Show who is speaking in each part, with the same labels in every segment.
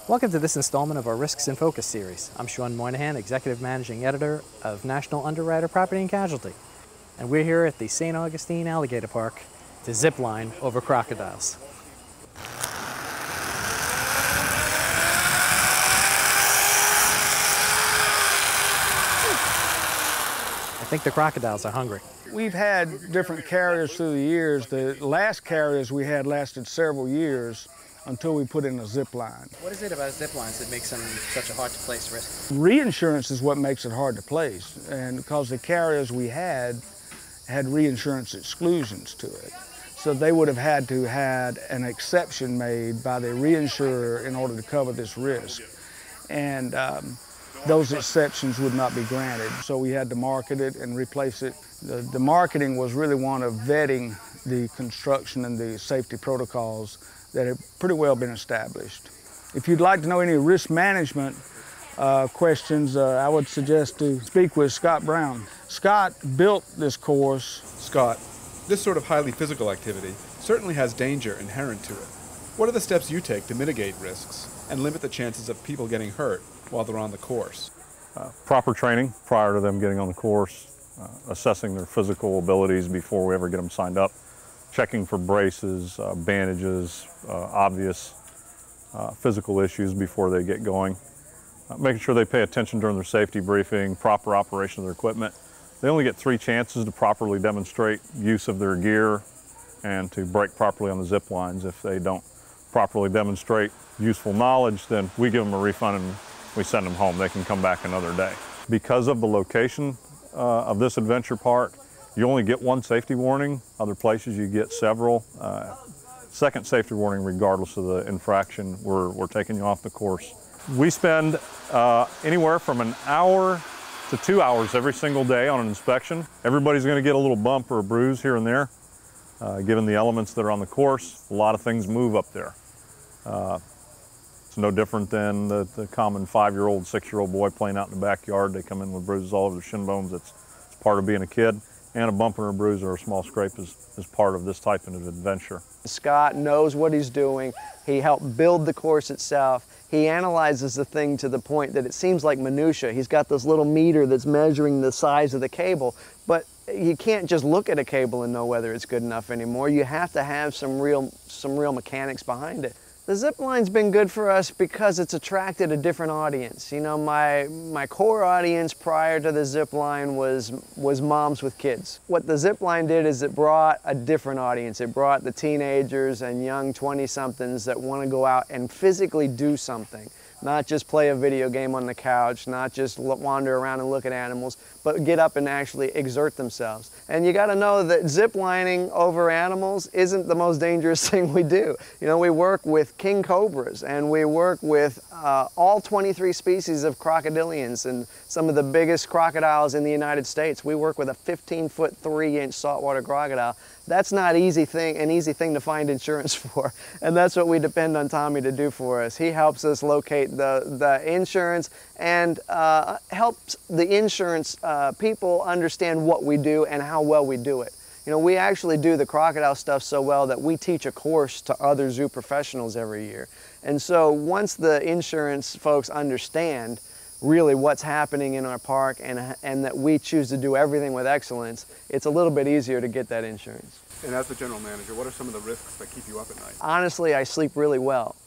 Speaker 1: Welcome to this installment of our Risks in Focus series. I'm Sean Moynihan, Executive Managing Editor of National Underwriter Property and Casualty. And we're here at the St. Augustine Alligator Park to zipline over crocodiles. I think the crocodiles are hungry.
Speaker 2: We've had different carriers through the years. The last carriers we had lasted several years until we put in a zip line.
Speaker 1: What is it about zip lines that makes them such a hard-to-place risk?
Speaker 2: Reinsurance is what makes it hard to place, and because the carriers we had reinsurance exclusions to it. So they would have had to had an exception made by the reinsurer in order to cover this risk. And those exceptions would not be granted. So we had to market it and replace it. The marketing was really one of vetting the construction and the safety protocols that have pretty well been established. If you'd like to know any risk management questions, I would suggest to speak with Scott Brown. Scott built this course.
Speaker 3: Scott, this sort of highly physical activity certainly has danger inherent to it. What are the steps you take to mitigate risks and limit the chances of people getting hurt while they're on the course?
Speaker 4: Proper training prior to them getting on the course, assessing their physical abilities before we ever get them signed up, checking for braces, bandages, obvious physical issues before they get going, making sure they pay attention during their safety briefing, proper operation of their equipment. They only get 3 chances to properly demonstrate use of their gear and to brake properly on the zip lines. If they don't properly demonstrate useful knowledge, then we give them a refund and we send them home. They can come back another day. Because of the location of this adventure park, you only get 1 safety warning. Other places you get several. Second safety warning regardless of the infraction, we're taking you off the course. We spend anywhere from an hour to 2 hours every single day on an inspection. Everybody's going to get a little bump or a bruise here and there. Given the elements that are on the course, a lot of things move up there. It's no different than the common 5-year-old, 6-year-old boy playing out in the backyard. They come in with bruises all over their shin bones. It's part of being a kid. And a bump or a bruise or a small scrape is part of this type of adventure.
Speaker 5: Scott knows what he's doing. He helped build the course itself. He analyzes the thing to the point that it seems like minutia. He's got this little meter that's measuring the size of the cable, but you can't just look at a cable and know whether it's good enough anymore. You have to have some real mechanics behind it. The zip line's been good for us because it's attracted a different audience. You know, my core audience prior to the zip line was moms with kids. What the zip line did is it brought a different audience. It brought the teenagers and young 20-somethings that want to go out and physically do something. Not just play a video game on the couch, not just wander around and look at animals, but get up and actually exert themselves. And you got to know that zip lining over animals isn't the most dangerous thing we do. You know, we work with king cobras and we work with all 23 species of crocodilians and some of the biggest crocodiles in the United States. We work with a 15-foot, 3-inch saltwater crocodile. That's not an easy thing to find insurance for, and that's what we depend on Tommy to do for us. He helps us locate the insurance and helps the insurance people understand what we do and how well we do it. You know, we actually do the crocodile stuff so well that we teach a course to other zoo professionals every year. And so once the insurance folks understand really what's happening in our park and that we choose to do everything with excellence, it's a little bit easier to get that insurance.
Speaker 3: And as the general manager, what are some of the risks that keep you up at night?
Speaker 5: Honestly, I sleep really well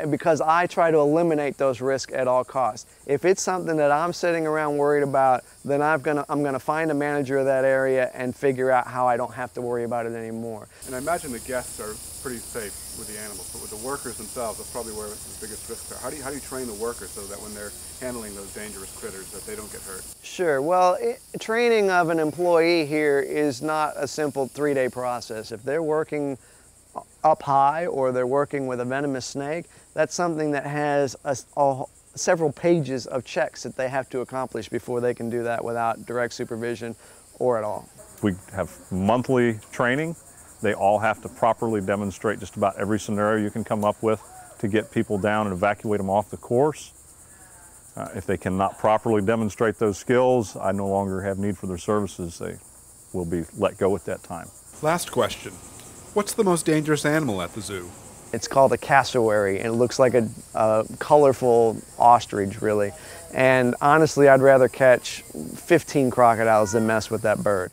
Speaker 5: because I try to eliminate those risks at all costs. If it's something that I'm sitting around worried about, then I'm gonna find a manager of that area and figure out how I don't have to worry about it anymore.
Speaker 3: And I imagine the guests are pretty safe with the animals, but with the workers themselves, that's probably where the biggest risks are. How do you train the workers so that when they're handling those dangerous critters that they don't get hurt?
Speaker 5: Sure. Well, training of an employee here is not a simple 3-day process. If they're working up high or they're working with a venomous snake, that's something that has several pages of checks that they have to accomplish before they can do that without direct supervision or at all.
Speaker 4: We have monthly training. They all have to properly demonstrate just about every scenario you can come up with to get people down and evacuate them off the course. If they cannot properly demonstrate those skills, I no longer have need for their services. They will be let go at that time.
Speaker 3: Last question. What's the most dangerous animal at the zoo?
Speaker 5: It's called a cassowary, and it looks like a colorful ostrich, really. And honestly, I'd rather catch 15 crocodiles than mess with that bird.